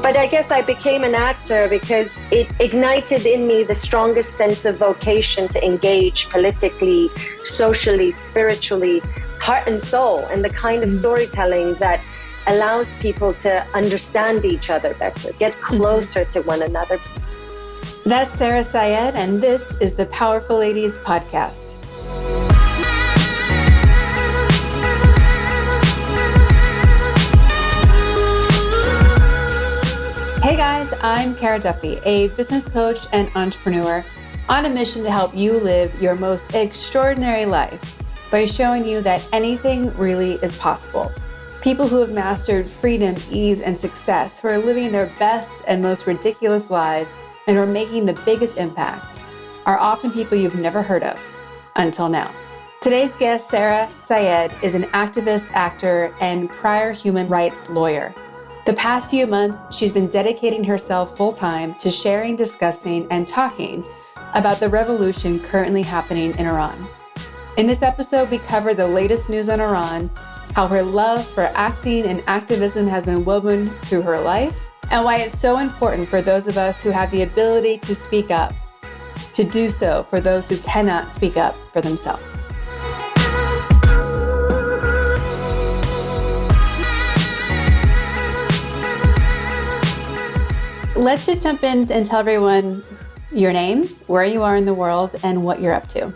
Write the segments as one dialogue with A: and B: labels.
A: But I guess I became an actor because it ignited in me the strongest sense of vocation to engage politically, socially, spiritually, heart and soul, and the kind of storytelling that allows people to understand each other better, get closer to one another.
B: That's Sara Seyed, and this is the Powerful Ladies podcast. Hey guys, I'm Cara Duffy, a business coach and entrepreneur on a mission to help you live your most extraordinary life by showing you that anything really is possible. People who have mastered freedom, ease, and success, who are living their best and most ridiculous lives and who are making the biggest impact, are often people you've never heard of until now. Today's guest, Sara Seyed, is an activist, actor, and prior human rights lawyer. The past few months, she's been dedicating herself full-time to sharing, discussing, and talking about the revolution currently happening in Iran. In this episode, we cover the latest news on Iran, how her love for acting and activism has been woven through her life, and why it's so important for those of us who have the ability to speak up, to do so for those who cannot speak up for themselves. Let's just jump in and tell everyone your name, where you are in the world, and what you're up to.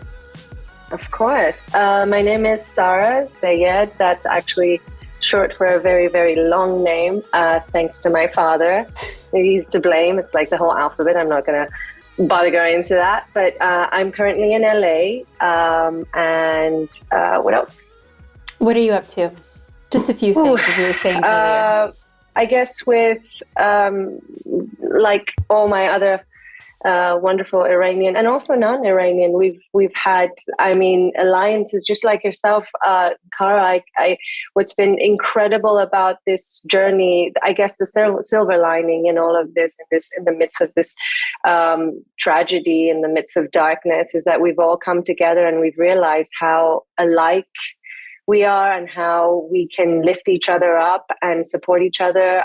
A: Of course. My name is Sara Seyed. That's actually short for a very, very long name, thanks to my father. He's to blame. It's like the whole alphabet. I'm not going to bother going into that. But I'm currently in LA. And what else?
B: What are you up to? Just a few things, as you were saying earlier.
A: I guess with like all my other wonderful Iranian and also non-Iranian, we've had, alliances just like yourself, Cara. What's been incredible about this journey, I guess the silver lining in all of this, in the midst of this tragedy, in the midst of darkness, is that we've all come together and we've realized how alike we are and how we can lift each other up and support each other.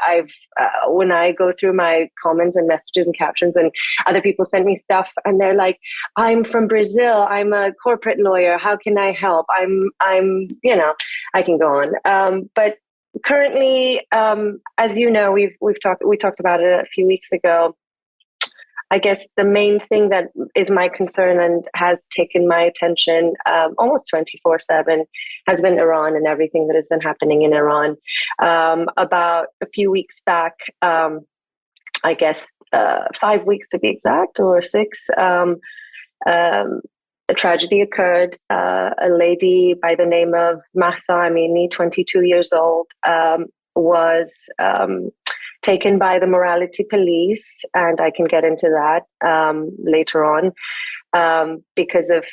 A: When I go through my comments and messages and captions, and other people send me stuff and they're like, I'm from Brazil, I'm a corporate lawyer, how can I help? I'm I can go on. But currently, as you know, we talked about it a few weeks ago. I guess the main thing that is my concern and has taken my attention almost 24/7 has been Iran and everything that has been happening in Iran. About a few weeks back, I guess 5 weeks to be exact, or 6, a tragedy occurred. A lady by the name of Mahsa Amini, 22 years old, was taken by the morality police, and I can get into that later on, because of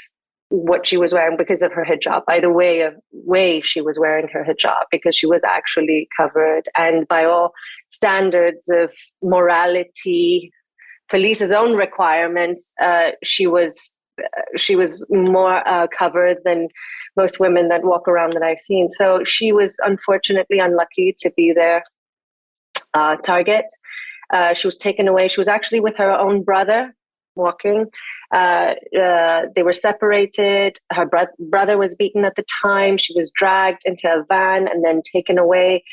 A: what she was wearing, because of her hijab, by the way she was wearing her hijab, because she was actually covered. And by all standards of morality, police's own requirements, she was more covered than most women that walk around that I've seen. So she was unfortunately unlucky to be their target. She was taken away. She was actually with her own brother walking. They were separated. Her brother was beaten at the time. She was dragged into a van and then taken away.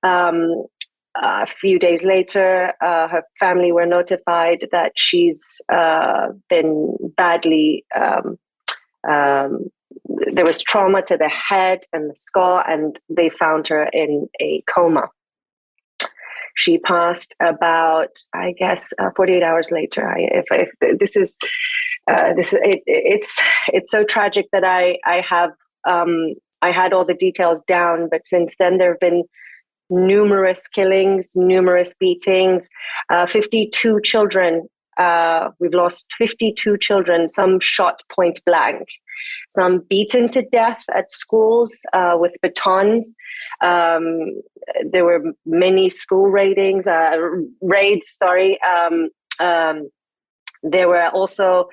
A: A few days later, her family were notified that she's been badly, there was trauma to the head and the skull, and they found her in a coma. She passed about, I guess, 48 hours later. It's so tragic that I had all the details down, but since then there have been numerous killings, numerous beatings, 52 children. We've lost 52 children, some shot point blank, some beaten to death at schools with batons. There were many school raids. There were also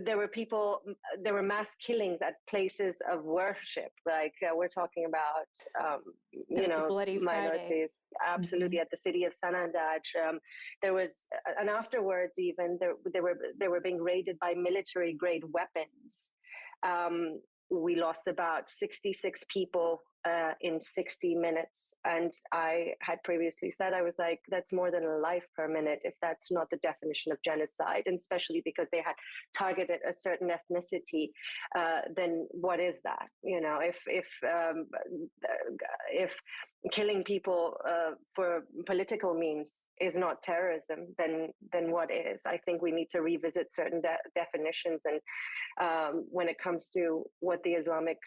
A: there were mass killings at places of worship. Like we're talking about,
B: the Bloody
A: minorities.
B: Friday.
A: Absolutely, at the city of Sanandaj. There was, and afterwards, even they were being raided by military grade weapons. We lost about 66 people in 60 minutes. And I had previously said, I was like, that's more than a life per minute, if that's not the definition of genocide, and especially because they had targeted a certain ethnicity, then what is that? If killing people for political means is not terrorism, then what is? I think we need to revisit certain definitions. And when it comes to what the Islamic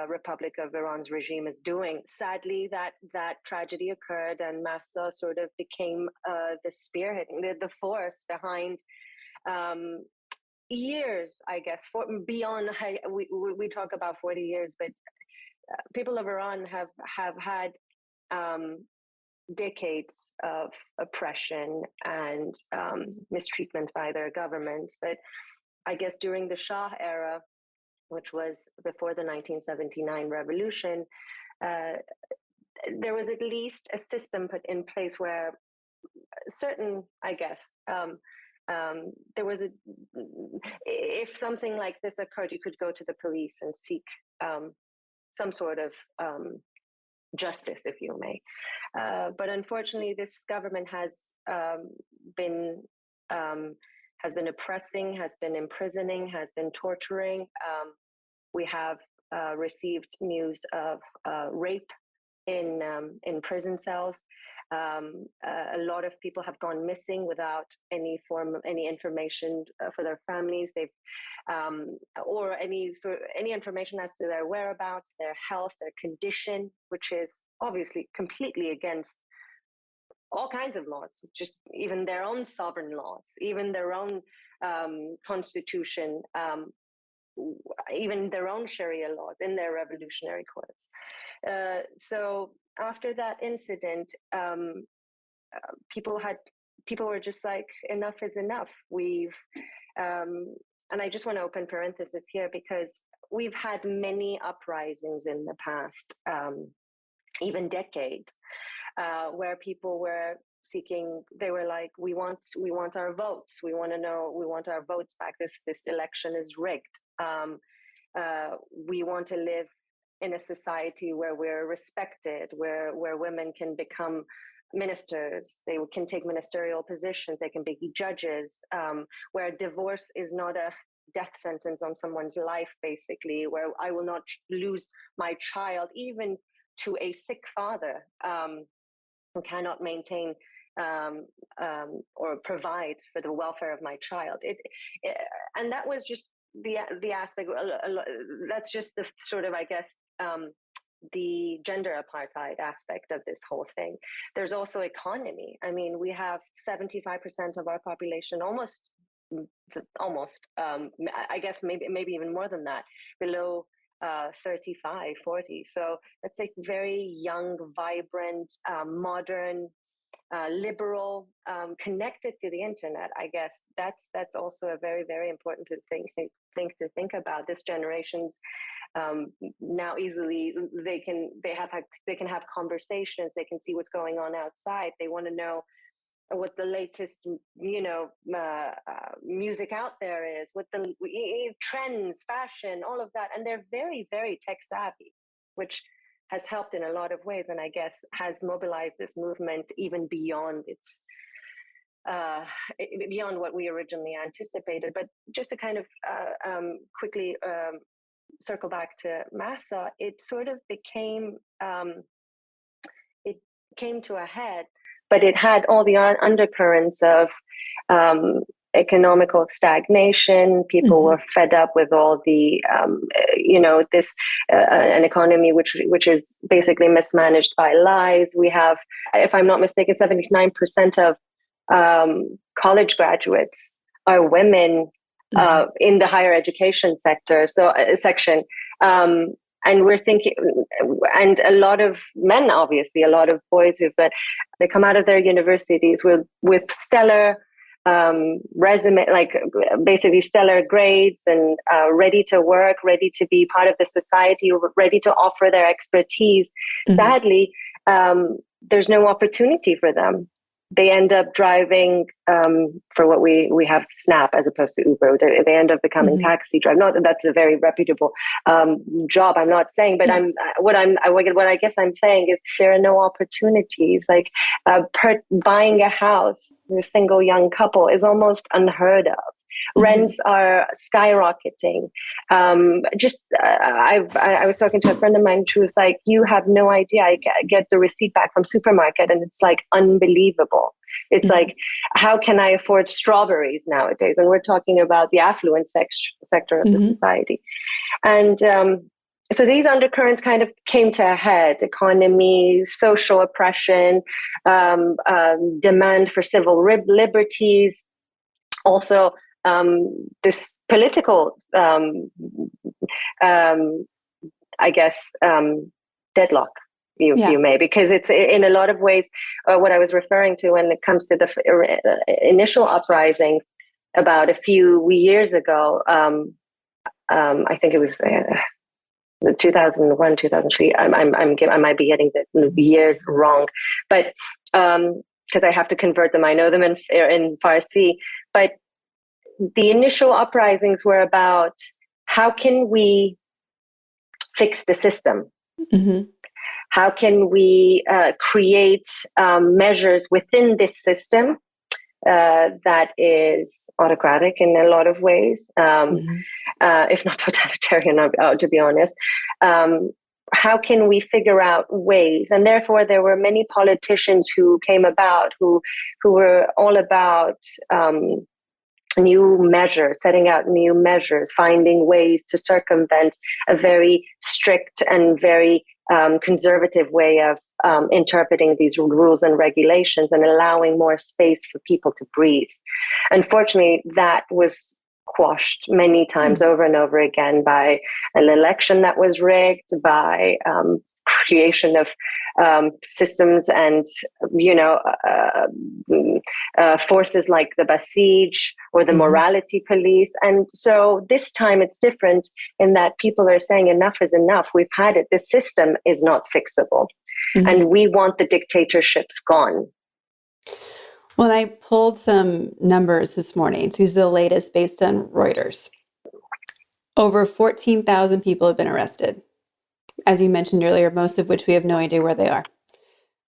A: Republic of Iran's regime is doing, sadly, that tragedy occurred, and Mahsa sort of became the spearhead, the force behind years, I guess, beyond. We talk about 40 years, but people of Iran have had decades of oppression and mistreatment by their governments. But I guess during the Shah era, which was before the 1979 revolution, there was at least a system put in place where certain, I guess, there was if something like this occurred, you could go to the police and seek some sort of justice, if you may. But unfortunately, this government has been oppressing, has been imprisoning, has been torturing. We have received news of rape in prison cells. A lot of people have gone missing without any information for their families. They've or any information as to their whereabouts, their health, their condition, which is obviously completely against all kinds of laws, just even their own sovereign laws, even their own constitution, even their own Sharia laws in their revolutionary courts. So after that incident, people were just like, enough is enough. And I just want to open parenthesis here, because we've had many uprisings in the past, even decade, where people were seeking, they were like, we want our votes. We want our votes back. This election is rigged. We want to live in a society where we're respected, where women can become ministers, they can take ministerial positions, they can be judges, where divorce is not a death sentence on someone's life, basically, where I will not lose my child, even to a sick father who cannot maintain or provide for the welfare of my child. And that was just the aspect. That's just the sort of, I guess, the gender apartheid aspect of this whole thing. There's also economy. I mean, we have 75% of our population, almost, I guess maybe even more than that, below 35, 40. So that's a very young, vibrant, modern, liberal, connected to the internet. I guess that's also a very, very important thing to think about. This generation's now easily they can have conversations. They can see what's going on outside. They want to know what the latest music out there is, what the trends, fashion, all of that, and they're very, very tech savvy, which has helped in a lot of ways, and I guess has mobilized this movement even beyond its beyond what we originally anticipated. But just to kind of quickly circle back to Mahsa, it sort of became it came to a head, but it had all the undercurrents of economical stagnation. People were fed up with all the, this an economy which is basically mismanaged by lies. We have, if I'm not mistaken, 79% of college graduates are women in the higher education sector. So section. And we're thinking, and a lot of men, obviously, a lot of boys they come out of their universities with stellar resume, like basically stellar grades and ready to work, ready to be part of the society, ready to offer their expertise. Sadly, there's no opportunity for them. They end up driving for what we have Snap as opposed to Uber. They end up becoming taxi driver. Not that that's a very reputable job. I'm not saying, but what I guess I'm saying is there are no opportunities. Like buying a house, a single young couple is almost unheard of. Rents are skyrocketing. I was talking to a friend of mine who was like, you have no idea. I get the receipt back from supermarket and it's like unbelievable. It's like, how can I afford strawberries nowadays? And we're talking about the affluent sector of the society. And so these undercurrents kind of came to a head: economy, social oppression, demand for civil liberties, also this political, I guess, deadlock, you may, because it's in a lot of ways what I was referring to when it comes to the initial uprisings about a few years ago. I think it was 2001, 2003. I might be getting the years wrong, but because I have to convert them, I know them in Farsi, but the initial uprisings were about how can we fix the system? How can we create measures within this system that is autocratic in a lot of ways, if not totalitarian, to be honest. How can we figure out ways? And therefore, there were many politicians who came about who were all about new measures, setting out new measures, finding ways to circumvent a very strict and very conservative way of interpreting these rules and regulations and allowing more space for people to breathe. Unfortunately, that was quashed many times over and over again by an election that was rigged, by creation of systems and forces like the Basij or the morality police. And so this time it's different in that people are saying enough is enough. We've had it. The system is not fixable. And we want the dictatorships gone.
B: Well, I pulled some numbers this morning. These are the latest based on Reuters. Over 14,000 people have been arrested. As you mentioned earlier, most of which we have no idea where they are.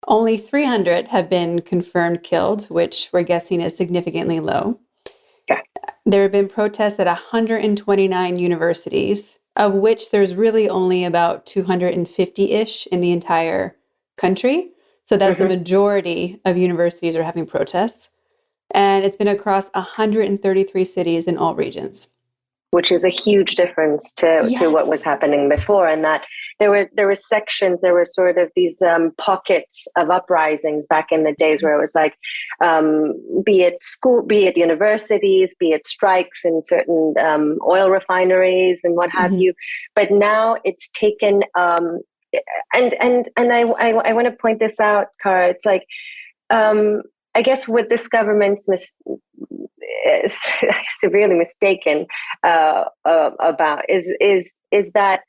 B: Only 300 have been confirmed killed, which we're guessing is significantly low.
A: Yeah.
B: There have been protests at 129 universities, of which there's really only about 250-ish in the entire country. So that's the majority of universities are having protests. And it's been across 133 cities in all regions.
A: Which is a huge difference to what was happening before, and that there were sections, there were sort of these pockets of uprisings back in the days where it was like, be it universities, be it strikes in certain oil refineries and what have you. But now it's taken, and I want to point this out, Kara. It's like, I guess what this government's severely mistaken about is that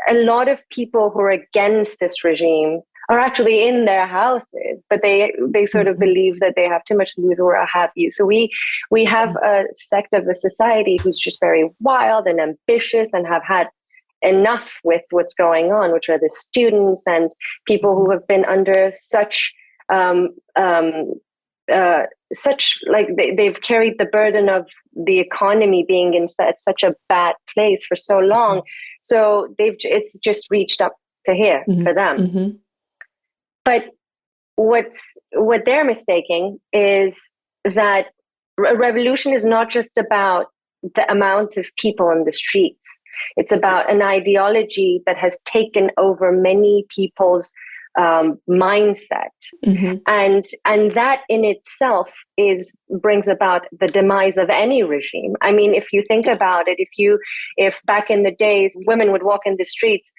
A: a lot of people who are against this regime are actually in their houses, but they sort of believe that they have too much to lose or what have you. So we have a sect of the society who's just very wild and ambitious and have had enough with what's going on, which are the students and people who have been under such they've carried the burden of the economy being in such a bad place for so long. So it's just reached up to here for them. But what they're mistaking is that a revolution is not just about the amount of people in the streets. It's about an ideology that has taken over many people's mindset, and that in itself brings about the demise of any regime. I mean, if you think about it, if back in the days women would walk in the streets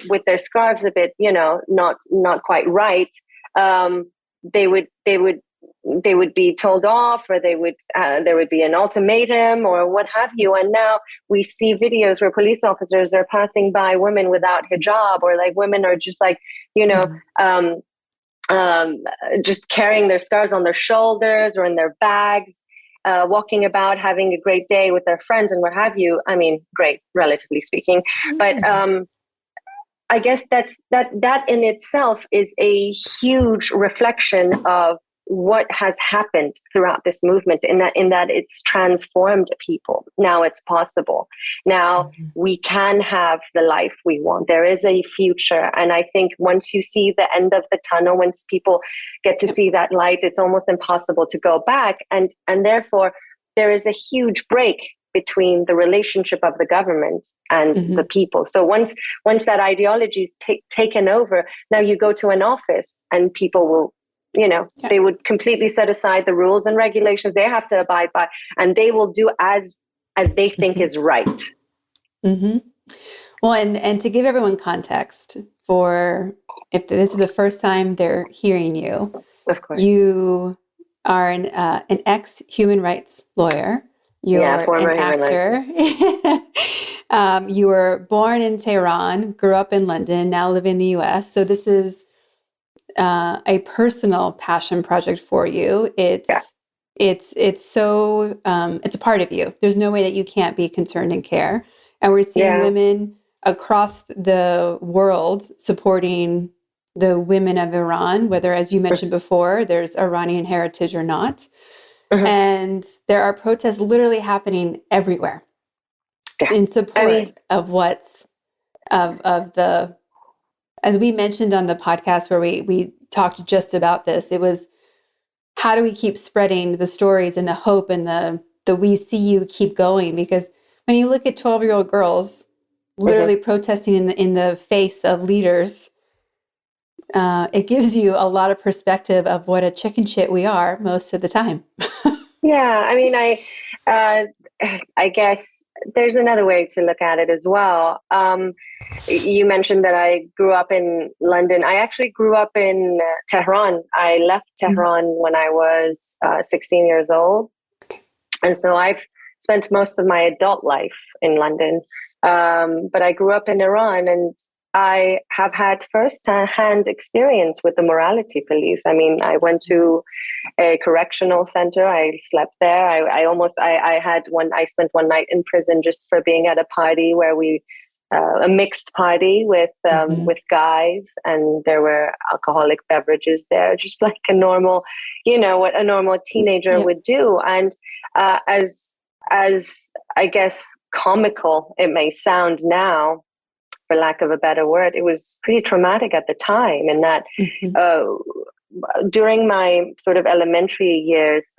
A: with their scarves a bit, not quite right, they would they would be told off, or there would be an ultimatum or what have you. And now we see videos where police officers are passing by women without hijab, or like women are just like, just carrying their scarves on their shoulders or in their bags, walking about, having a great day with their friends and what have you. I mean, great, relatively speaking. But I guess that in itself is a huge reflection of what has happened throughout this movement, in that it's transformed people. Now it's possible. Now we can have the life we want. There is a future. And I think once you see the end of the tunnel, once people get to see that light, it's almost impossible to go back. And therefore, there is a huge break between the relationship of the government and the people. So once that ideology is taken over, now you go to an office and people will, they would completely set aside the rules and regulations they have to abide by, and they will do as they think is right.
B: Well, and to give everyone context, for if this is the first time they're hearing you,
A: of course,
B: you are an ex-human rights lawyer. You're an actor. You were born in Tehran, grew up in London, now live in the US. So this is a personal passion project for you. It's so it's a part of you. There's no way that you can't be concerned and care. And we're seeing women across the world supporting the women of Iran, whether, as you mentioned before, there's Iranian heritage or not. And there are protests literally happening everywhere in support of the, as we mentioned on the podcast where we talked just about this, it was, how do we keep spreading the stories and the hope and the we see you keep going? Because when you look at 12-year-old girls literally protesting in the face of leaders, it gives you a lot of perspective of what a chicken shit we are most of the time.
A: Yeah, I mean, I guess there's another way to look at it as well. You mentioned that I grew up in London. I actually grew up in Tehran. I left Tehran when I was 16 years old. And so I've spent most of my adult life in London. But I grew up in Iran, and I have had first-hand experience with the morality police. I mean, I went to a correctional center. I slept there. I spent one night in prison just for being at a party where a mixed party with guys, and there were alcoholic beverages there, just like a normal, what a normal teenager would do. And as I guess comical it may sound now, for lack of a better word, it was pretty traumatic at the time. And that during my sort of elementary years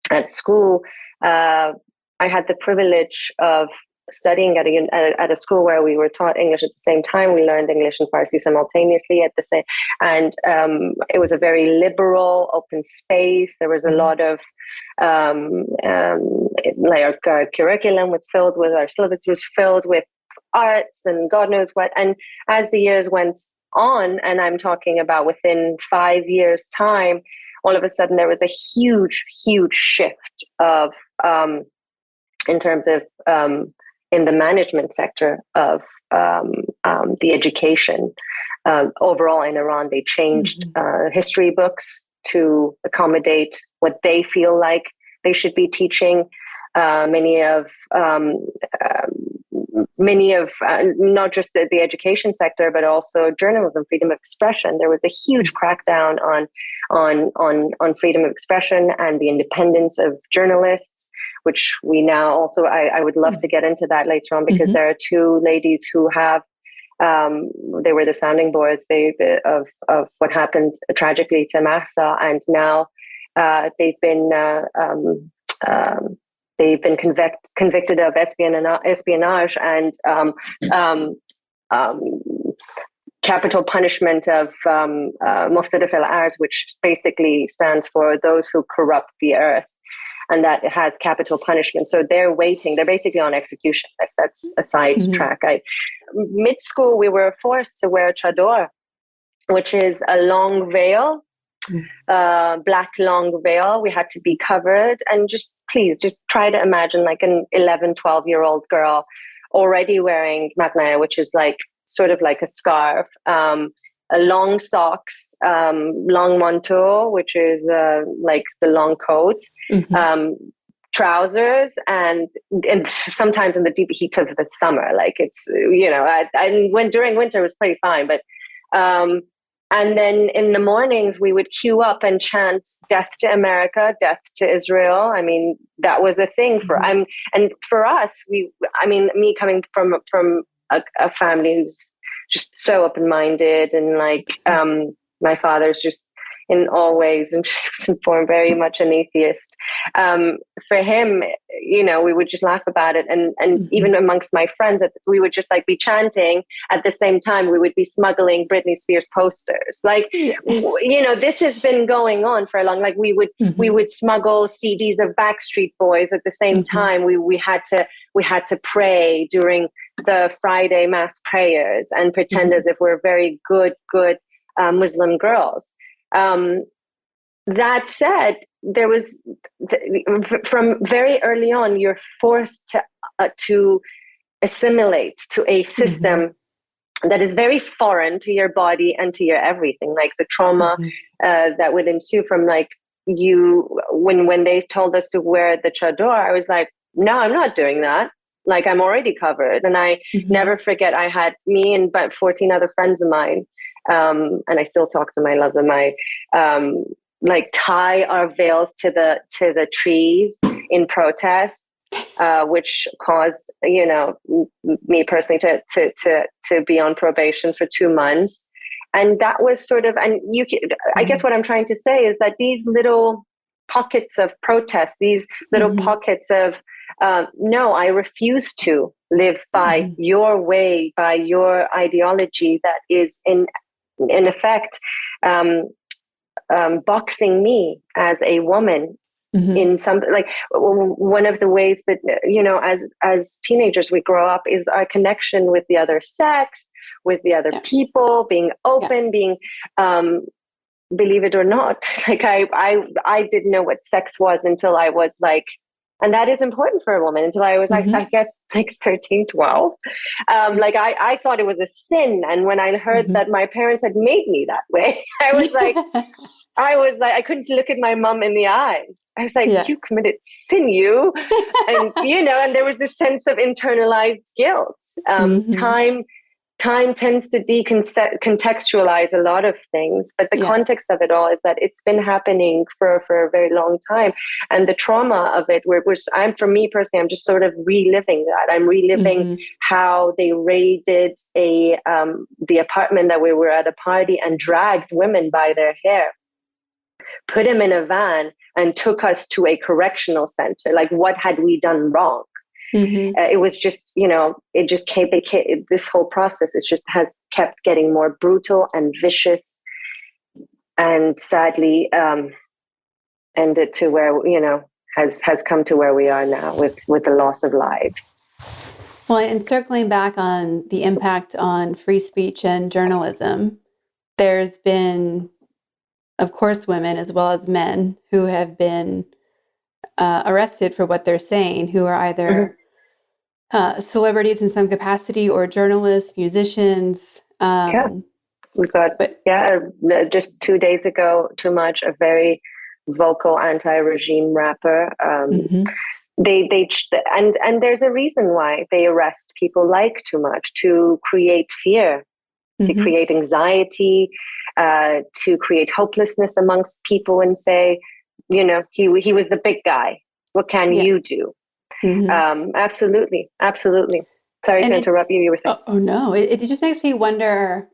A: at school, I had the privilege of studying at a school where we were taught English at the same time. We learned English and Farsi simultaneously at the same, and it was a very liberal, open space. There was a lot of like our curriculum was filled with, our syllabus was filled with arts and God knows what. And as the years went on, and I'm talking about within 5 years' time, all of a sudden there was a huge shift of in terms of in the management sector of the education overall in Iran. They changed history books to accommodate what they feel like they should be teaching. Many of not just the education sector, but also journalism, freedom of expression. There was a huge crackdown on freedom of expression and the independence of journalists, which we now also, I would love to get into that later on, because there are two ladies who have, they were the sounding boards of what happened tragically to Mahsa, and now they've been convicted of espionage and capital punishment of mufsid fil-ars, which basically stands for those who corrupt the earth, and that it has capital punishment. So they're waiting. They're basically on execution. That's a side track. Mid-school, we were forced to wear chador, which is a long veil black long veil. We had to be covered. And just please, just try to imagine like an 11, 12-year-old girl already wearing magnaya, which is like sort of like a scarf, long socks, long manteau, which is like the long coat, trousers, and sometimes in the deep heat of the summer, like it's, you know, when during winter it was pretty fine, but and then in the mornings we would queue up and chant "Death to America, Death to Israel." I mean, that was a thing for and for us. Me coming from a family who's just so open-minded, and like my father's just in all ways and shapes and form very much an atheist. For him, you know, we would just laugh about it, and even amongst my friends, we would just like be chanting at the same time. We would be smuggling Britney Spears posters, like you know, this has been going on for a long. Like we would smuggle CDs of Backstreet Boys at the same time. We had to pray during the Friday mass prayers and pretend as if we're very good Muslim girls. That said, there was from very early on, you're forced to assimilate to a system that is very foreign to your body and to your everything. Like the trauma that would ensue from like when they told us to wear the chador, I was like, no, I'm not doing that. Like I'm already covered. And I never forget, I had me and about 14 other friends of mine, and I still talk to them. I love them. I like tie our veils to the trees in protest, which caused, you know, me personally to be on probation for 2 months. And that was sort of, and I guess what I'm trying to say is that these little pockets of protest, these little pockets of, no, I refuse to live by your way, by your ideology that is in effect boxing me as a woman in some, like one of the ways that, you know, as teenagers we grow up is our connection with the other sex, with the other people, being open, being believe it or not, like I didn't know what sex was until I was like, and that is important for a woman, until I was I guess like 13, 12. Like I thought it was a sin. And when I heard that my parents had made me that way, I was like, I couldn't look at my mom in the eyes. I was like, you committed sin, you. And, you know, and there was this sense of internalized guilt. Time tends to decontextualize a lot of things, but the context of it all is that it's been happening for a very long time. And the trauma of it, for me personally, I'm just sort of reliving that. I'm reliving how they raided the apartment that we were at a party and dragged women by their hair, put them in a van and took us to a correctional center. Like, what had we done wrong? It was just, you know, it just this whole process, it just has kept getting more brutal and vicious, and sadly ended to where, you know, has come to where we are now with the loss of lives.
B: Well, and circling back on the impact on free speech and journalism, there's been, of course, women as well as men who have been arrested for what they're saying, who are either celebrities in some capacity or journalists, musicians.
A: We got, just 2 days ago, Too Much, a very vocal anti-regime rapper. And there's a reason why they arrest people like Too Much, to create fear, to create anxiety, to create hopelessness amongst people and say, you know, he was the big guy. What can you do? Absolutely. Sorry to interrupt you. You were saying.
B: Oh no! It just makes me wonder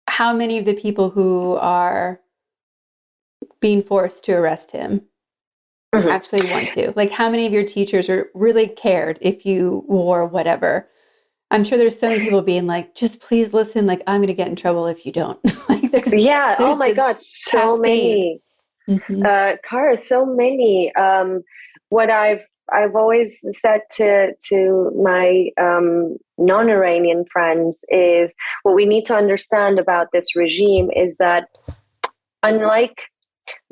B: how many of the people who are being forced to arrest him actually want to. Like, how many of your teachers really cared if you wore whatever? I'm sure there's so many people being like, just please listen. Like, I'm going to get in trouble if you don't. Like, there's
A: oh my God, so many. Kara, so many. What I've always said to my non-Iranian friends is, what we need to understand about this regime is that unlike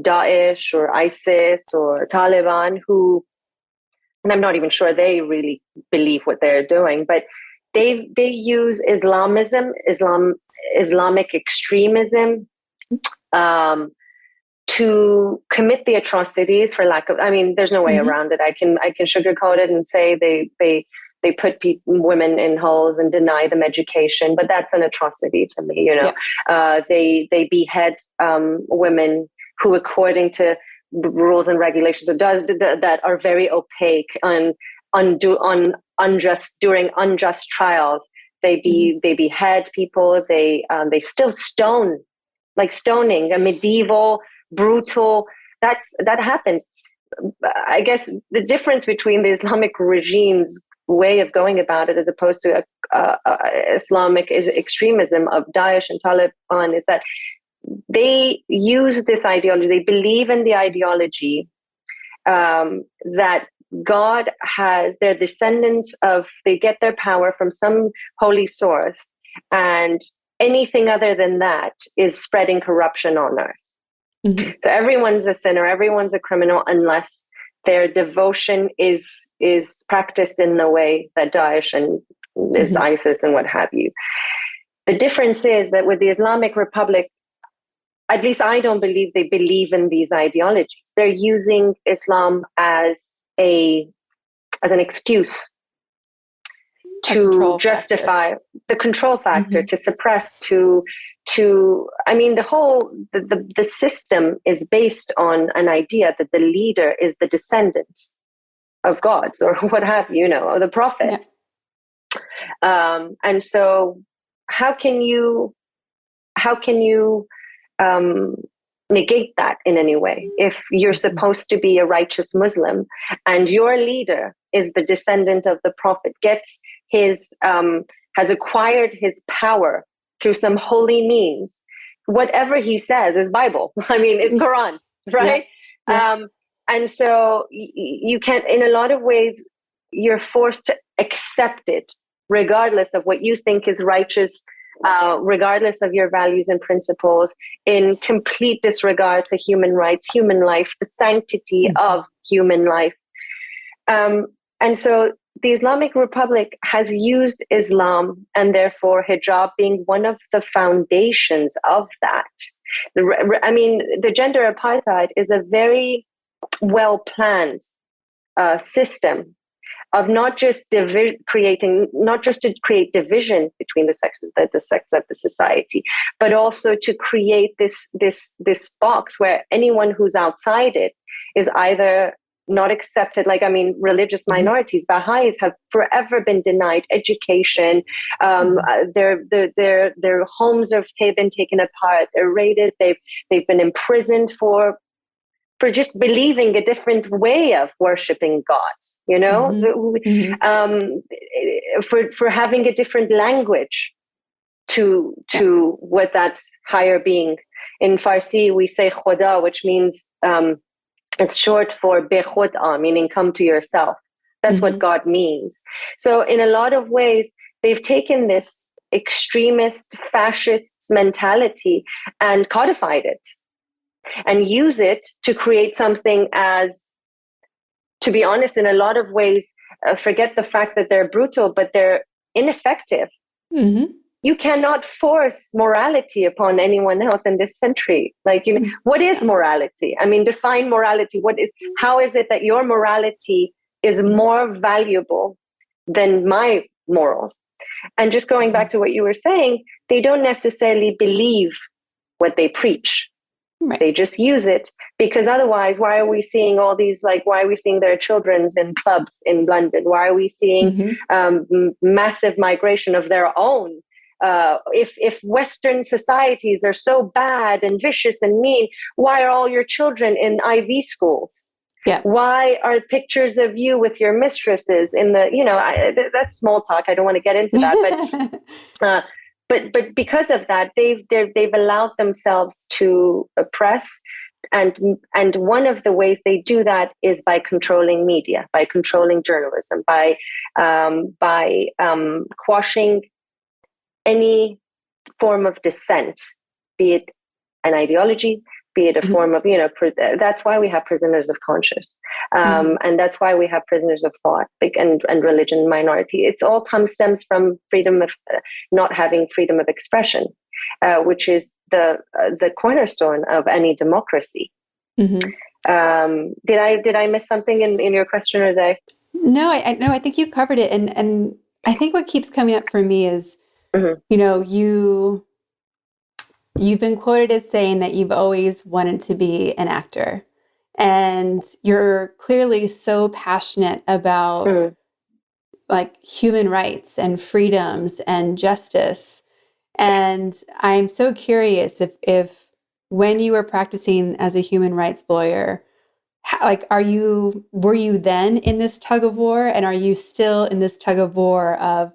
A: Daesh or ISIS or Taliban, who, and I'm not even sure they really believe what they're doing, but they use Islamic extremism to commit the atrocities, for lack of, I mean, there's no way around it. I can sugarcoat it and say they put women in holes and deny them education, but that's an atrocity to me. You know, they behead women who, according to the rules and regulations that are very opaque and during unjust trials, they behead people. They still stone, like stoning, a medieval, brutal. That happens. I guess the difference between the Islamic regime's way of going about it, as opposed to Islamic extremism of Daesh and Taliban, is that they use this ideology. They believe in the ideology that God has, their descendants they get their power from some holy source, and anything other than that is spreading corruption on earth. So everyone's a sinner, everyone's a criminal, unless their devotion is practiced in the way that Daesh and is ISIS and what have you. The difference is that with the Islamic Republic, at least I don't believe they believe in these ideologies. They're using Islam as an excuse to justify the control factor, to suppress, I mean, the system is based on an idea that the leader is the descendant of gods or what have you, or the prophet. And so how can you negate that in any way if you're supposed to be a righteous Muslim and your leader is the descendant of the prophet, has acquired his power through some holy means? Whatever he says is Bible. I mean, it's Quran, right? And so you can't, in a lot of ways, you're forced to accept it, regardless of what you think is righteous, regardless of your values and principles, in complete disregard to human rights, human life, the sanctity of human life. And so the Islamic Republic has used Islam, and therefore hijab being one of the foundations of that. I mean, the gender apartheid is a very well-planned system of not just to create division between the sexes of the society, but also to create this box where anyone who's outside it is either not accepted. Like, I mean, religious minorities, Baha'is, have forever been denied education. Their homes have been taken apart, they're raided, they've been imprisoned for just believing a different way of worshiping gods, for having a different language to what that higher being. In Farsi, we say Khuda, which means it's short for be khuda, meaning come to yourself. That's what God means. So in a lot of ways, they've taken this extremist, fascist mentality and codified it and use it to create something as, to be honest, in a lot of ways, forget the fact that they're brutal, but they're ineffective. You cannot force morality upon anyone else in this century. Like, what is morality? I mean, define morality. How is it that your morality is more valuable than my morals? And just going back to what you were saying, they don't necessarily believe what they preach. Right. They just use it, because otherwise, why are we seeing all these, why are we seeing their children's in clubs in London? Why are we seeing massive migration of their own? If Western societies are so bad and vicious and mean, why are all your children in Ivy schools? Yeah. Why are pictures of you with your mistresses in the, that's small talk. I don't want to get into that, but because of that, they've allowed themselves to oppress, and one of the ways they do that is by controlling media, by controlling journalism, by quashing any form of dissent, be it an ideology, be it a form of, that's why we have prisoners of conscience. And that's why we have prisoners of thought and religion minority. It all stems from freedom of not having freedom of expression, which is the cornerstone of any democracy. Did I miss something in your question, or did I?
B: No, I think you covered it. And I think what keeps coming up for me is, you've been quoted as saying that you've always wanted to be an actor, and you're clearly so passionate about like human rights and freedoms and justice. And I'm so curious if when you were practicing as a human rights lawyer, were you then in this tug of war, and are you still in this tug of war of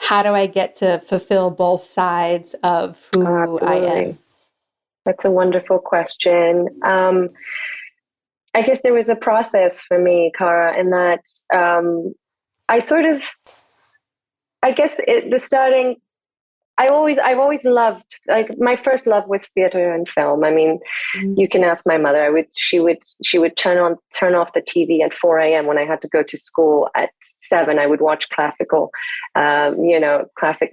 B: how do I get to fulfill both sides of who I am?
A: That's a wonderful question. I guess there was a process for me, Cara, in that I've always loved, like, my first love was theater and film. I mean, you can ask my mother. She would turn off the TV at 4 a.m. when I had to go to school at 7. I would watch classic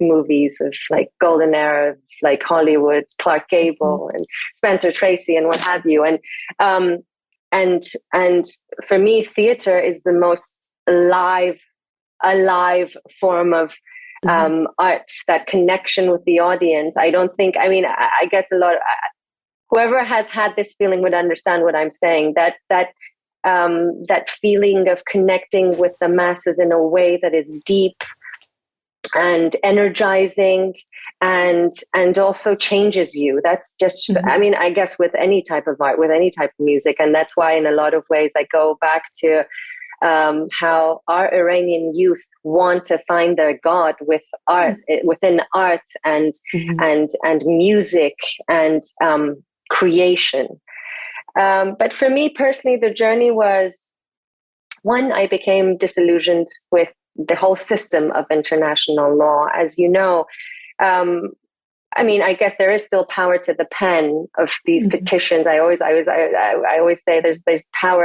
A: movies of like golden era, like Hollywood, Clark Gable and Spencer Tracy and what have you. And for me, theater is the most alive form of art, that connection with the audience. I guess whoever has had this feeling would understand what I'm saying, that feeling of connecting with the masses in a way that is deep and energizing and also changes you. That's just, I guess with any type of art, with any type of music. And that's why in a lot of ways I go back to how our Iranian youth want to find their God with art, within art and music and creation. But for me personally, the journey was, one, I became disillusioned with the whole system of international law. As you know, I guess there is still power to the pen of these petitions. I always say there's power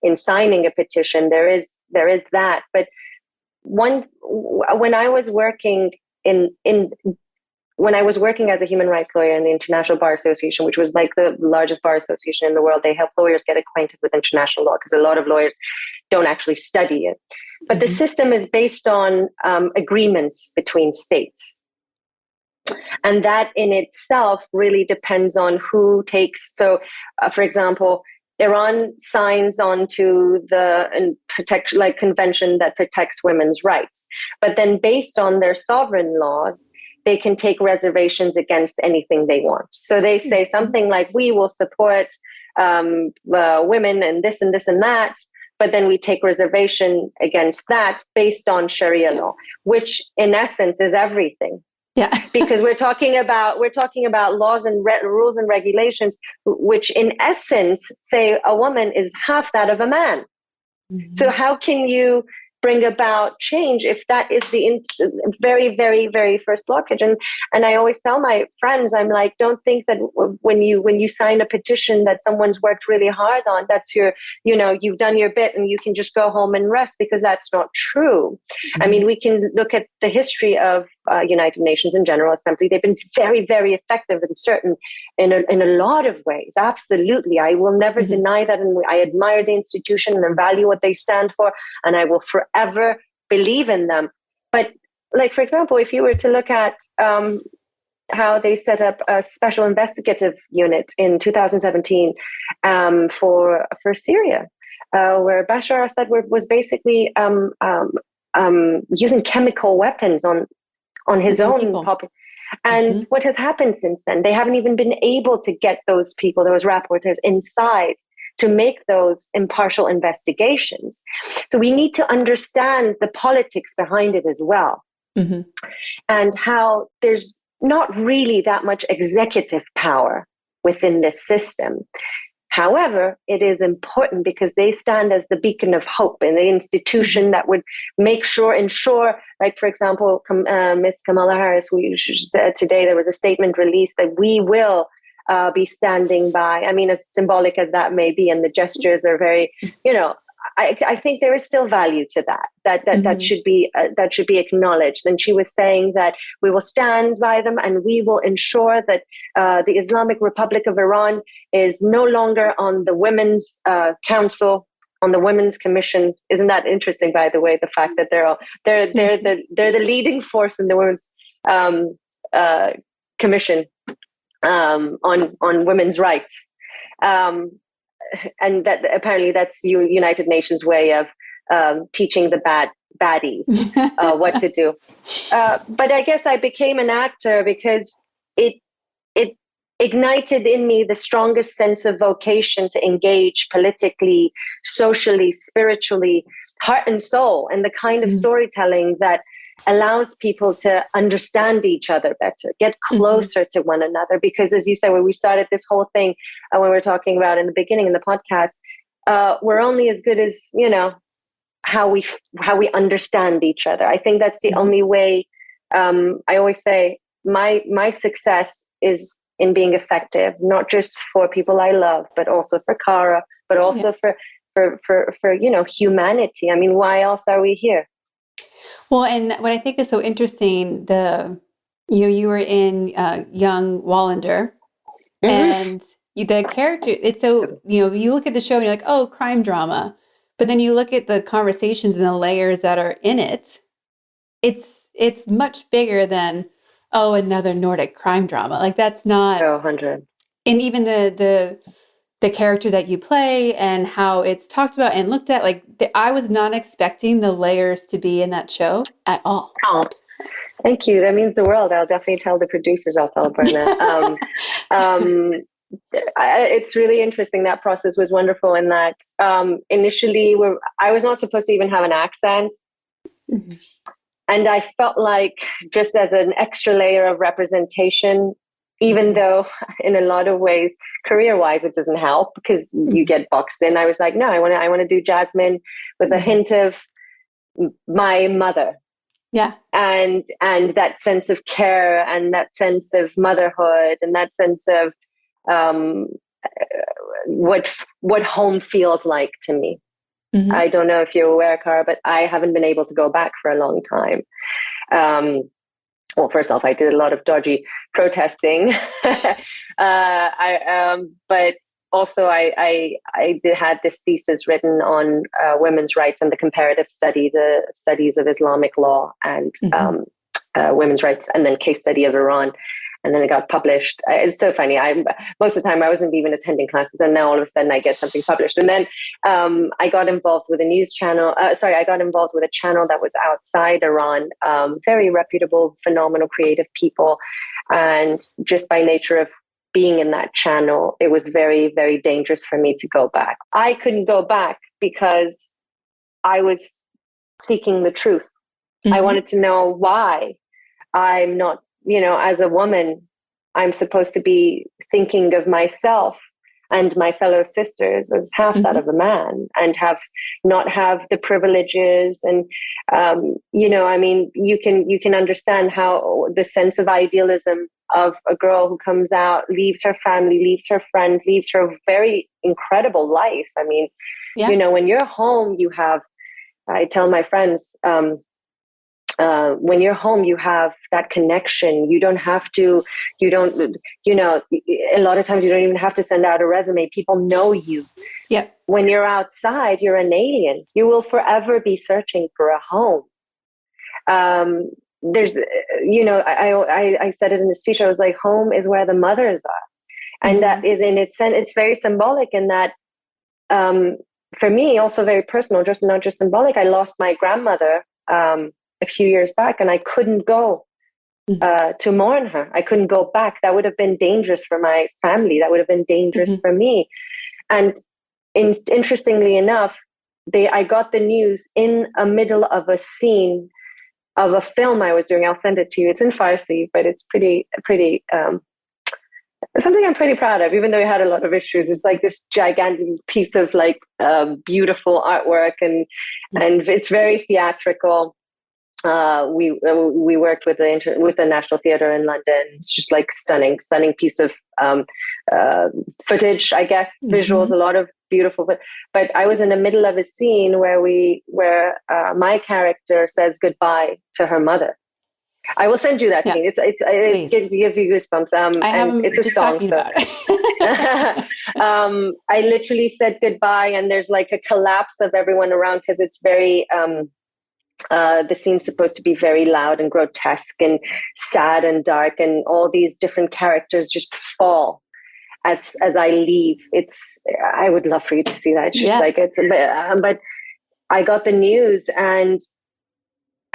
A: in signing a petition. There is that. But when I was working as a human rights lawyer in the International Bar Association, which was like the largest bar association in the world, they help lawyers get acquainted with international law because a lot of lawyers don't actually study it. But the system is based on agreements between states. And that in itself really depends on who takes. So, for example, Iran signs on to the convention that protects women's rights. But then based on their sovereign laws, they can take reservations against anything they want. So they say something like, we will support women and this and this and that. But then we take reservation against that based on Sharia law, which in essence is everything.
B: Yeah,
A: because we're talking about laws and rules and regulations, which in essence say a woman is half that of a man. So how can you bring about change if that is the very, very, very first blockage? And I always tell my friends, I'm like, don't think that when you sign a petition that someone's worked really hard on, that's you've done your bit and you can just go home and rest, because that's not true. I mean, we can look at the history of United Nations and General Assembly. They've been very, very effective in a lot of ways. Absolutely. I will never deny that. And I admire the institution and value what they stand for. And I will forever believe in them. But like, for example, if you were to look at how they set up a special investigative unit in 2017 for Syria, where Bashar Assad was basically using chemical weapons on his own population. And what has happened since then? They haven't even been able to get those people, those rapporteurs, inside to make those impartial investigations. So we need to understand the politics behind it as well. And how there's not really that much executive power within this system. However, it is important because they stand as the beacon of hope and the institution that would ensure, like, for example, Ms. Kamala Harris, today there was a statement released that we will be standing by. I mean, as symbolic as that may be, and the gestures are very, I think there is still value to that should be acknowledged. And she was saying that we will stand by them, and we will ensure that the Islamic Republic of Iran is no longer on the Women's Council, on the Women's Commission. Isn't that interesting, by the way, the fact that they're the leading force in the Women's Commission on women's rights. And that apparently that's United Nations way of teaching the baddies what to do. But I guess I became an actor because it ignited in me the strongest sense of vocation to engage politically, socially, spiritually, heart and soul, and the kind of storytelling that allows people to understand each other better, get closer to one another. Because as you said, when we started this whole thing, when we were talking about in the beginning in the podcast, we're only as good as, how we understand each other. I think that's the only way. I always say my success is in being effective, not just for people I love, but also for Kara, but also for humanity. I mean, why else are we here?
B: Well, and what I think is so interesting, you were in Young Wallander, and the character, it's so, you look at the show and you're like, oh, crime drama. But then you look at the conversations and the layers that are in it, it's much bigger than, oh, another Nordic crime drama. Like that's not.
A: 100. And
B: even the character that you play and how it's talked about and looked at, I was not expecting the layers to be in that show at all.
A: Oh, thank you. That means the world. I'll definitely tell the producers. I'll tell Berna. It's really interesting. That process was wonderful in that initially I was not supposed to even have an accent. And I felt like just as an extra layer of representation, even though in a lot of ways, career-wise, it doesn't help because you get boxed in. I was like, no, I want to do Jasmine with a hint of my mother.
B: Yeah.
A: And that sense of care and that sense of motherhood and that sense of what home feels like to me. I don't know if you're aware, Cara, but I haven't been able to go back for a long time. Well, first off, I did a lot of dodgy protesting, but also I had this thesis written on women's rights and the comparative study, the studies of Islamic law and women's rights, and then case study of Iran. And then it got published. It's so funny. Most of the time I wasn't even attending classes, and now all of a sudden I get something published. And then I got involved with a news channel. I got involved with a channel that was outside Iran. Very reputable, phenomenal, creative people. And just by nature of being in that channel, it was very, very dangerous for me to go back. I couldn't go back because I was seeking the truth. I wanted to know why I'm not, as a woman, I'm supposed to be thinking of myself and my fellow sisters as half that of a man, and not have the privileges. And, you can understand how the sense of idealism of a girl who comes out, leaves her family, leaves her friend, leaves her very incredible life. I mean, when you're home, I tell my friends, when you're home, you have that connection. You don't have to, a lot of times you don't even have to send out a resume. People know you.
B: Yeah.
A: When you're outside, you're an alien. You will forever be searching for a home. There's, I said it in the speech. I was like, home is where the mothers are. And that is, in its sense, it's very symbolic in that, for me, also very personal, just not just symbolic. I lost my grandmother, a few years back, and I couldn't go to mourn her. I couldn't go back. That would have been dangerous for my family. That would have been dangerous for me. And interestingly enough, I got the news in a middle of a scene of a film I was doing. I'll send it to you. It's in Farsi, but it's pretty something I'm pretty proud of, even though we had a lot of issues. It's like this gigantic piece of beautiful artwork, and it's very theatrical. We worked with the National Theatre in London. It's just like stunning piece of footage, I guess, visuals, a lot of beautiful. But I was in the middle of a scene where my character says goodbye to her mother. I will send you that scene. It gives you goosebumps. And it's a song. So I literally said goodbye, and there's like a collapse of everyone around because it's very. The scene's supposed to be very loud and grotesque and sad and dark, and all these different characters just fall as I leave. I would love for you to see that. It's just like but I got the news, and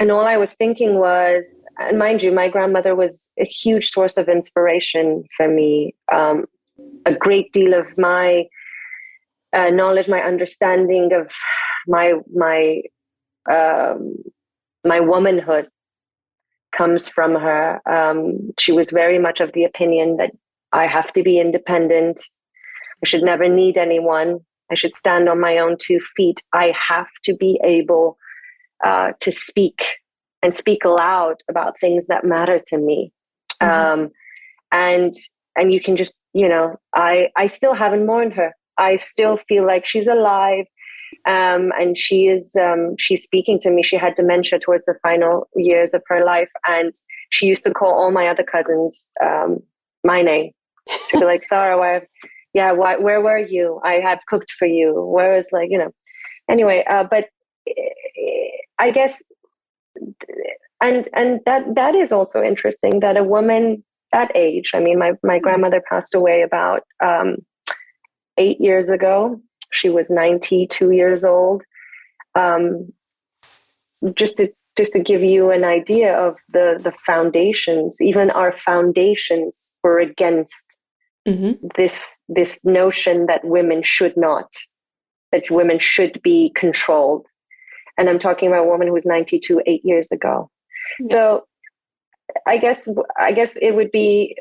A: all I was thinking was, and mind you, my grandmother was a huge source of inspiration for me. A great deal of my knowledge, my understanding of my womanhood comes from her. She was very much of the opinion that I have to be independent. I should never need anyone. I should stand on my own 2 feet. I have to be able to speak and speak aloud about things that matter to me. And you can just, I still haven't mourned her. I still feel like she's alive. And she's speaking to me. She had dementia towards the final years of her life. And she used to call all my other cousins my name. She'd be like, Sara, where were you? I have cooked for you. Where is anyway, but I guess, and that is also interesting that a woman that age, I mean, my grandmother passed away about 8 years ago. She was 92 years old. Just to give you an idea of the foundations, even our foundations were against this notion that women should be controlled. And I'm talking about a woman who was 92 8 years ago. Yeah. So I guess it would be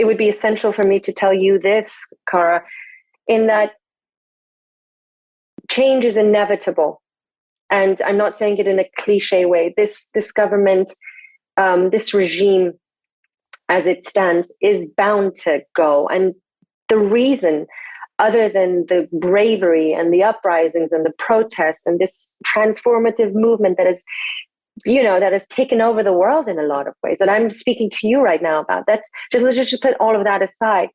A: essential for me to tell you this, Cara, in that change is inevitable. And I'm not saying it in a cliche way. This government, this regime as it stands is bound to go. And the reason, other than the bravery and the uprisings and the protests and this transformative movement that has taken over the world in a lot of ways, that I'm speaking to you right now about, let's just put all of that aside.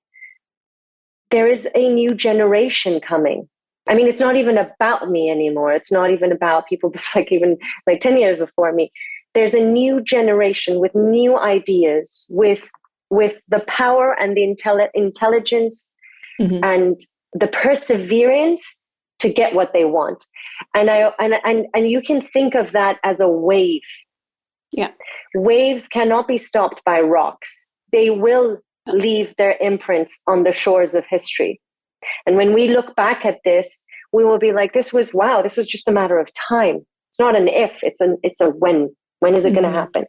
A: There is a new generation coming. I mean, it's not even about me anymore. It's not even about people even 10 years before me. There's a new generation with new ideas, with the power and the intelligence and the perseverance to get what they want. And you can think of that as a wave. Yeah. Waves cannot be stopped by rocks. They will leave their imprints on the shores of history. And when we look back at this, we will be like, this was just a matter of time. It's not an if, it's a when. When is it going to happen?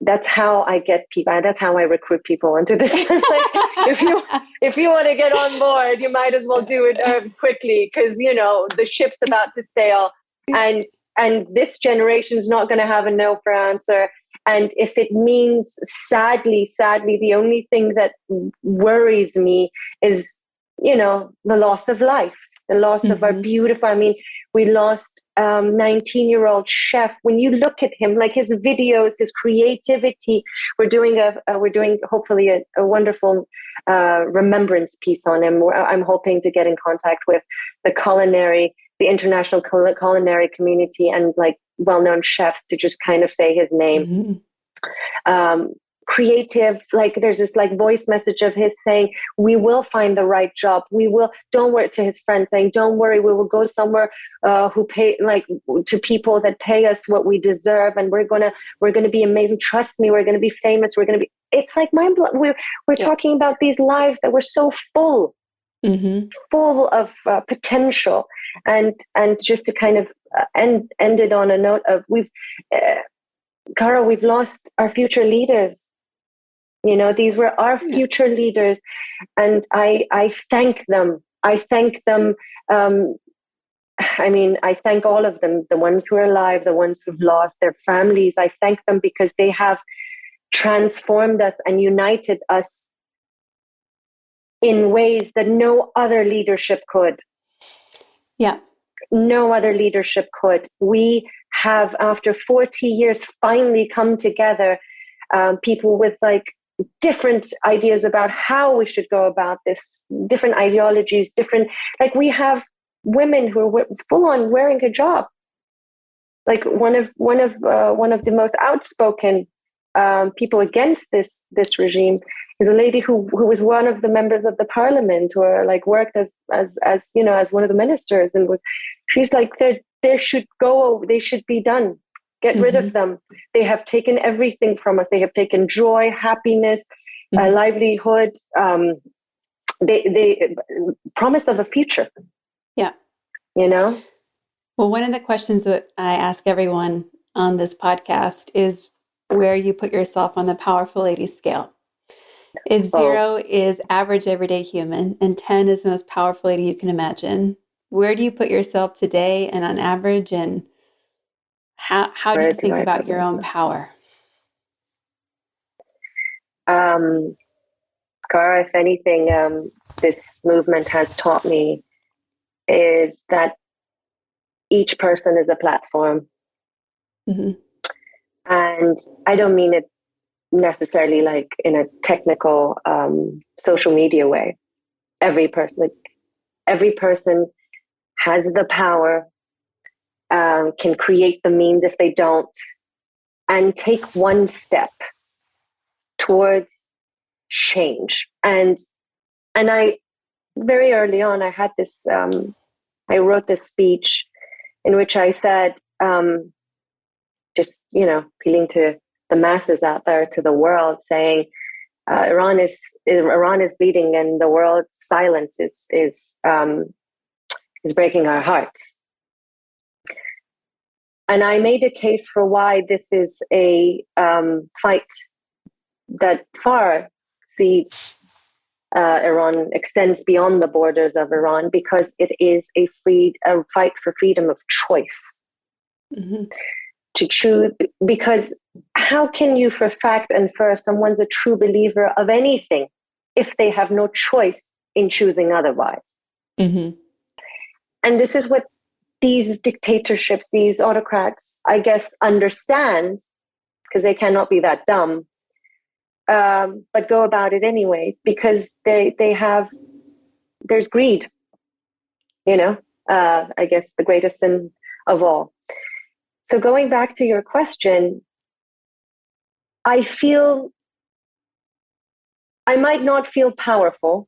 A: That's how I get people. That's how I recruit people into this. if you want to get on board, you might as well do it quickly, because the ship's about to sail, and this generation is not going to have a no for answer. And if it means, sadly, the only thing that worries me is, the loss of life, the loss of our beautiful, we lost 19-year-old chef. When you look at him, like his videos, his creativity, we're doing hopefully a wonderful remembrance piece on him. I'm hoping to get in contact with the international culinary community and well-known chefs to just kind of say his name. Creative, there's this voice message of his saying, we will find the right job. Don't worry, to his friends saying, don't worry, we will go somewhere who pay, to people that pay us what we deserve. And we're going to be amazing. Trust me, we're going to be famous. It's mind blowing. We're talking about these lives that were so full of potential. And just to kind of end it on a note of, Cara, we've lost our future leaders. These were our future leaders, and I thank them. I thank all of them, the ones who are alive, the ones who've lost their families. I thank them because they have transformed us and united us in ways that no other leadership could.
B: Yeah.
A: No other leadership could. We have, after 40 years, finally come together, people with like different ideas about how we should go about this, different ideologies, like we have women who are full on wearing hijab. Like one of the most outspoken people against this regime is a lady who was one of the members of the parliament, or like worked as one of the ministers, and she's like, they should be done. Get rid of them. They have taken everything from us. They have taken joy, happiness, livelihood. They promise of a future.
B: Yeah.
A: You know?
B: Well, one of the questions that I ask everyone on this podcast is where you put yourself on the powerful lady scale. If 0 is average everyday human and 10 is the most powerful lady you can imagine, where do you put yourself today and on average, and how do you think about your own power?
A: Cara, if anything, this movement has taught me is that each person is a platform. And I don't mean it necessarily like in a technical social media way. Every person has the power, can create the means if they don't, and take one step towards change. And I, very early on, I had this, I wrote this speech in which I said, just, appealing to the masses out there, to the world, saying, Iran is bleeding, and the world's silence is breaking our hearts. And I made a case for why this is a fight that far exceeds Iran, extends beyond the borders of Iran, because it is a fight for freedom of choice. To choose, because how can you for fact infer someone's a true believer of anything if they have no choice in choosing otherwise? And this is what these dictatorships, these autocrats, I guess, understand, because they cannot be that dumb, but go about it anyway, because they have, there's greed, I guess the greatest sin of all. So going back to your question, I might not feel powerful.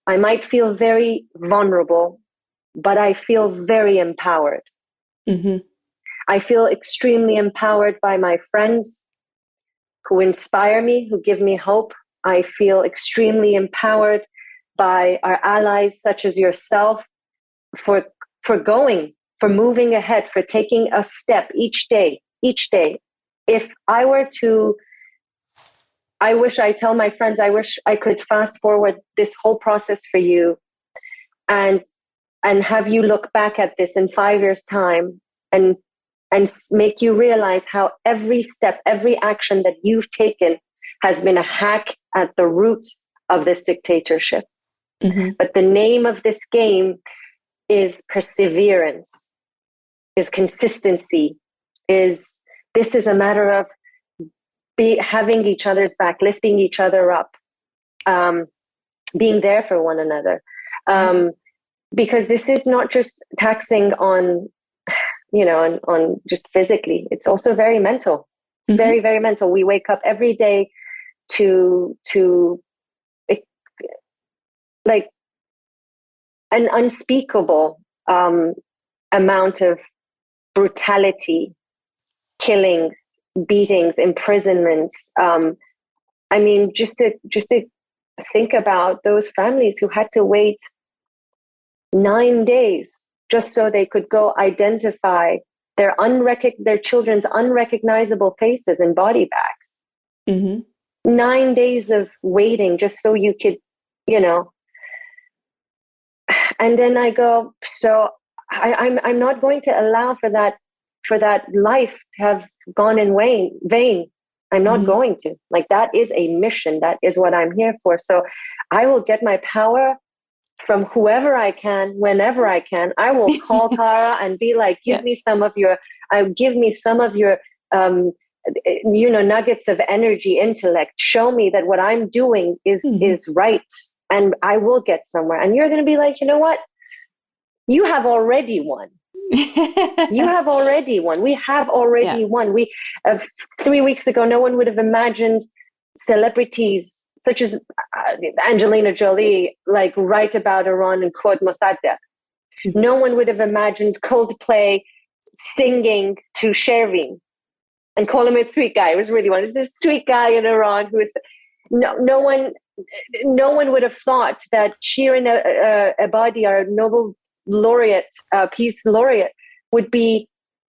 A: I might feel very vulnerable, but I feel very empowered. I feel extremely empowered by my friends who inspire me, who give me hope. I feel extremely empowered by our allies, such as yourself, for moving ahead, for taking a step each day. If I were to, I tell my friends, I wish I could fast forward this whole process for you and have you look back at this in 5 years' time and make you realize how every step, every action that you've taken has been a hack at the root of this dictatorship. But the name of this game is perseverance, is consistency, this is a matter of having each other's back, lifting each other up, being there for one another. Because this is not just taxing on, on just physically, it's also very mental, very, very mental. We wake up every day to like an unspeakable amount of brutality, killings, beatings, imprisonments. I mean, just to think about those families who had to wait 9 days just so they could go identify their children's unrecognizable faces in body bags. 9 days of waiting just so you could, And then I go, so I'm not going to allow for that life to have gone in vain. I'm not going to. Like, that is a mission. That is what I'm here for. So I will get my power from whoever I can, whenever I can. I will call Kara and be like, give me some of your nuggets of energy, intellect. Show me that what I'm doing is right, and I will get somewhere. And you're going to be like, you know what? You have already won. You have already won. We have already won. 3 weeks ago, no one would have imagined celebrities such as Angelina Jolie like write about Iran and quote Mossadegh. No one would have imagined Coldplay singing to Shervin and call him a sweet guy. It was really one. It was this sweet guy in Iran who is no one would have thought that Shirin Ebadi, our Nobel laureate, peace laureate, would be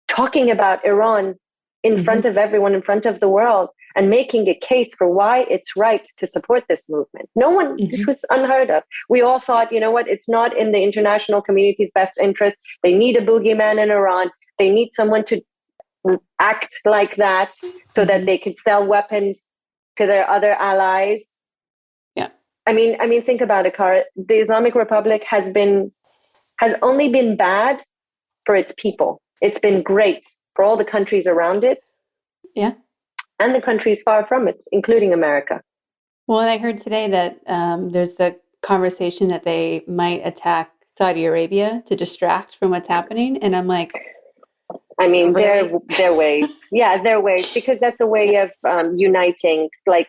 A: talking about Iran in front of everyone, in front of the world, and making a case for why it's right to support this movement. No one, this was unheard of. We all thought, you know what, it's not in the international community's best interest. They need a boogeyman in Iran. They need someone to act like that so that they could sell weapons to their other allies.
B: Yeah.
A: I mean, think about it, Kara. The Islamic Republic has only been bad for its people. It's been great for all the countries around it.
B: Yeah.
A: And the countries far from it, including America.
B: Well, and I heard today that there's the conversation that they might attack Saudi Arabia to distract from what's happening. And I'm like,
A: I mean,
B: really?
A: their ways. Yeah, their ways, because that's a way of uniting, like,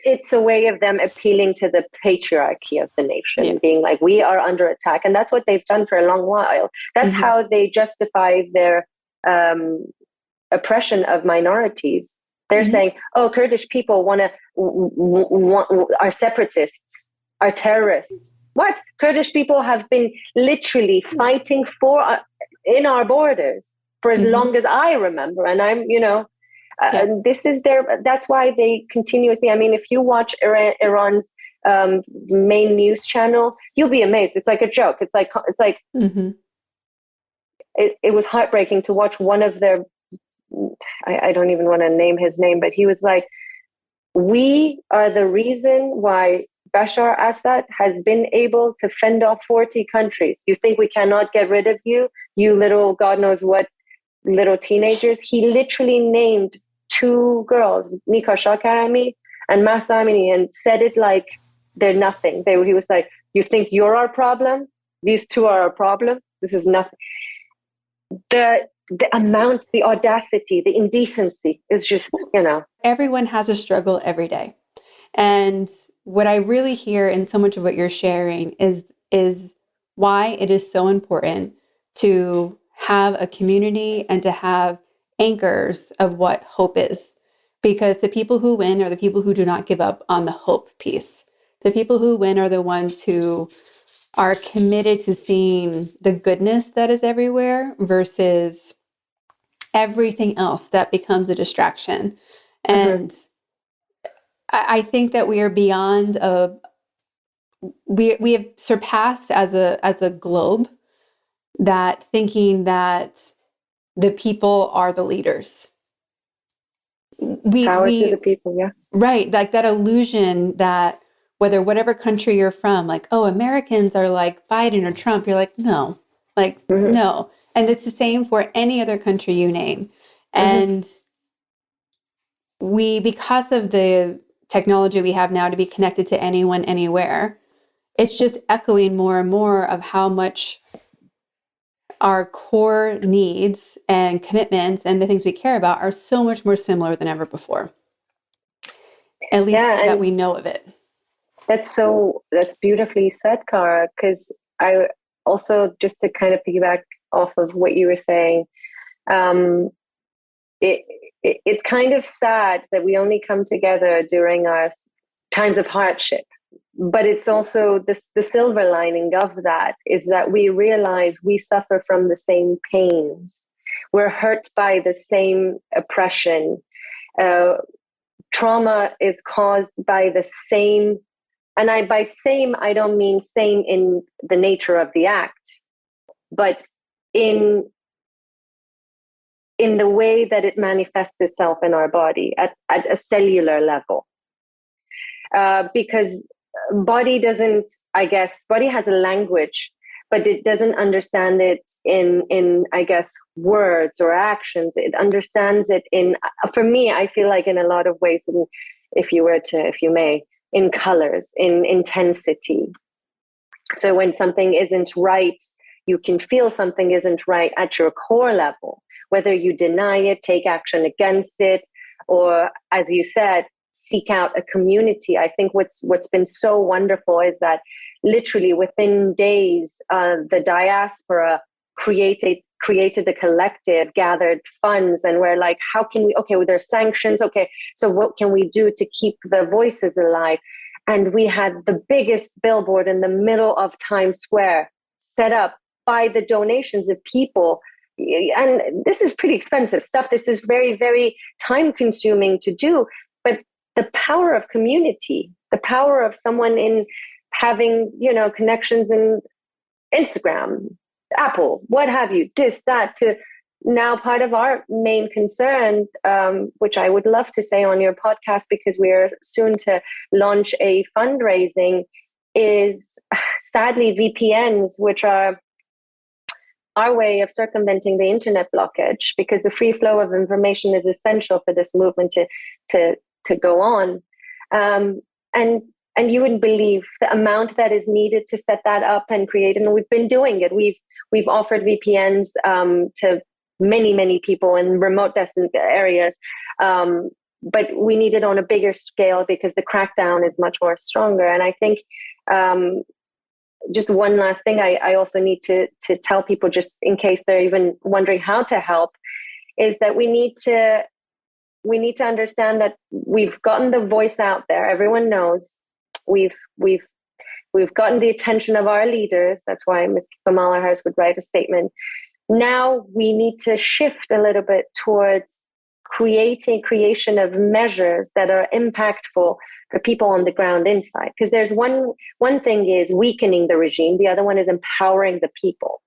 A: it's a way of them appealing to the patriarchy of the nation, being like, we are under attack. And that's what they've done for a long while. That's how they justify their oppression of minorities. They're saying, oh, Kurdish people are separatists, are terrorists. What? Kurdish people have been literally fighting in our borders for as long as I remember. And I'm, that's why they continuously, I mean, if you watch Iran's main news channel, you'll be amazed. It's like a joke. It's like it was heartbreaking to watch one of their, I don't even want to name his name, but he was like, we are the reason why Bashar Assad has been able to fend off 40 countries. You think we cannot get rid of you? You little, God knows what, little teenagers. He literally named 2 girls, Nika Shakarami and Mahsa Amini, and said it like they're nothing. He was like, you think you're our problem? These 2 are our problem? This is nothing. The amount, the audacity, the indecency is just,
B: Everyone has a struggle every day. And what I really hear in so much of what you're sharing is why it is so important to have a community and to have anchors of what hope is. Because the people who win are the people who do not give up on the hope piece. The people who win are the ones who are committed to seeing the goodness that is everywhere versus everything else that becomes a distraction. And I think that we are beyond we have surpassed as a globe that thinking that the people are the leaders.
A: Power to the people, yeah.
B: Right. Like that illusion that whatever country you're from, like, oh, Americans are like Biden or Trump. You're like, no, no. And it's the same for any other country you name. And because of the technology we have now to be connected to anyone, anywhere, it's just echoing more and more of how much our core needs and commitments and the things we care about are so much more similar than ever before. At least that we know of it.
A: That's beautifully said, Kara, because I also, just to kind of piggyback off of what you were saying, it's kind of sad that we only come together during our times of hardship. But it's also the silver lining of that is that we realize we suffer from the same pains. We're hurt by the same oppression. Trauma is caused by the same, and by same, I don't mean same in the nature of the act, but in in the way that it manifests itself in our body at a cellular level. Because body doesn't, I guess, body has a language, but it doesn't understand it in I guess, words or actions. It understands it for me, I feel like in a lot of ways, if you may, in colors, in intensity. So when something isn't right, you can feel something isn't right at your core level, whether you deny it, take action against it, or, as you said, seek out a community. I think what's been so wonderful is that literally within days, the diaspora created a collective, gathered funds, and we're like, how can we, okay, well, there's sanctions, okay, so what can we do to keep the voices alive? And we had the biggest billboard in the middle of Times Square set up by the donations of people. And this is pretty expensive stuff. This is very, very time consuming to do. But the power of community, the power of someone in having, connections in Instagram, Apple, what have you, this, that, to now part of our main concern, which I would love to say on your podcast, because we're soon to launch a fundraising, is sadly VPNs, which are our way of circumventing the internet blockage, because the free flow of information is essential for this movement to go on. And you wouldn't believe the amount that is needed to set that up and create. And we've been doing it. We've offered VPNs to many people in remote distant areas. But we need it on a bigger scale because the crackdown is much more stronger. And I think just one last thing I also need to tell people, just in case they're even wondering how to help, is that we need to understand that we've gotten the voice out there. Everyone knows. We've gotten the attention of our leaders. That's why Ms. Kamala Harris would write a statement. Now we need to shift a little bit towards creation of measures that are impactful for people on the ground inside. Because there's one thing is weakening the regime. The other one is empowering the people.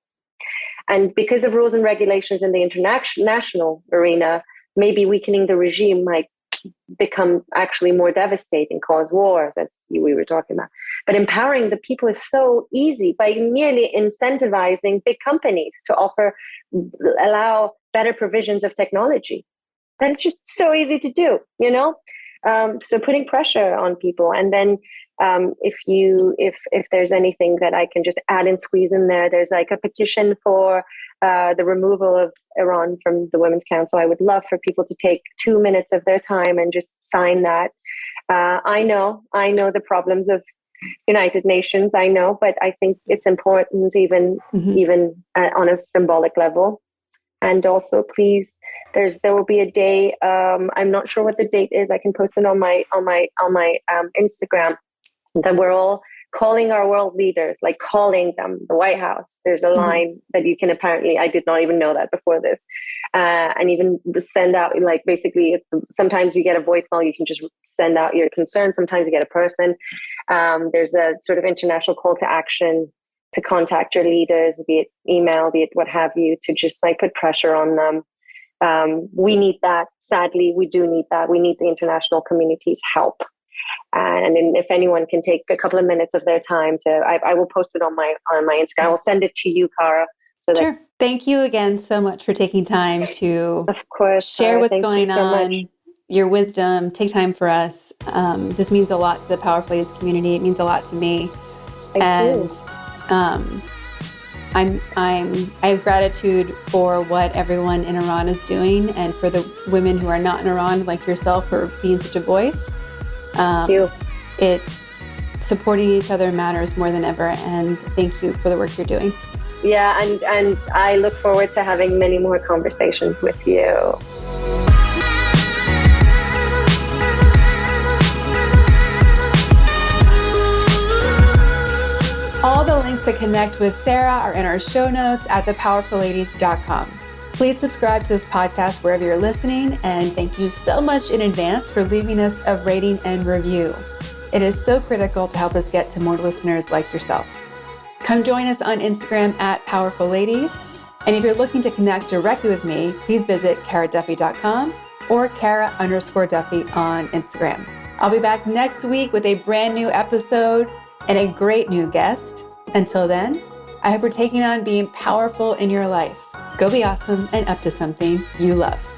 A: And because of rules and regulations in the international arena, maybe weakening the regime might become actually more devastating, cause wars, as we were talking about. But empowering the people is so easy by merely incentivizing big companies to allow better provisions of technology. That it's just so easy to do, So putting pressure on people, and then if there's anything that I can just add and squeeze in there, there's like a petition for the removal of Iran from the Women's Council. I would love for people to take 2 minutes of their time and just sign that. I know the problems of United Nations, I know, but I think it's important even on a symbolic level. And also, please, there will be a day. I'm not sure what the date is. I can post it on my Instagram. That we're all calling our world leaders, like calling them, the White House. There's a line that you can apparently, I did not even know that before this, and even send out, like, basically, sometimes you get a voicemail, you can just send out your concern. Sometimes you get a person. There's a sort of international call to action to contact your leaders, be it email, be it what have you, to just like put pressure on them. We need that. Sadly, we do need that. We need the international community's help. And if anyone can take a couple of minutes of their time I will post it on my Instagram. I will send it to you, Cara.
B: Sure. Thank you again so much for taking time to,
A: of course,
B: share what's going on, your wisdom, take time for us. This means a lot to the Powerful Ladies community. It means a lot to me. I have gratitude for what everyone in Iran is doing, and for the women who are not in Iran, like yourself, for being such a voice.
A: Thank you.
B: Supporting each other matters more than ever, and thank you for the work you're doing.
A: Yeah, and I look forward to having many more conversations with you.
B: All the links to connect with Sara are in our show notes at thepowerfulladies.com. Please subscribe to this podcast wherever you're listening, and thank you so much in advance for leaving us a rating and review. It is so critical to help us get to more listeners like yourself. Come join us on Instagram at Powerful Ladies. And if you're looking to connect directly with me, please visit karaduffy.com or Kara_Duffy on Instagram. I'll be back next week with a brand new episode and a great new guest. Until then, I hope you're taking on being powerful in your life. Go be awesome and up to something you love.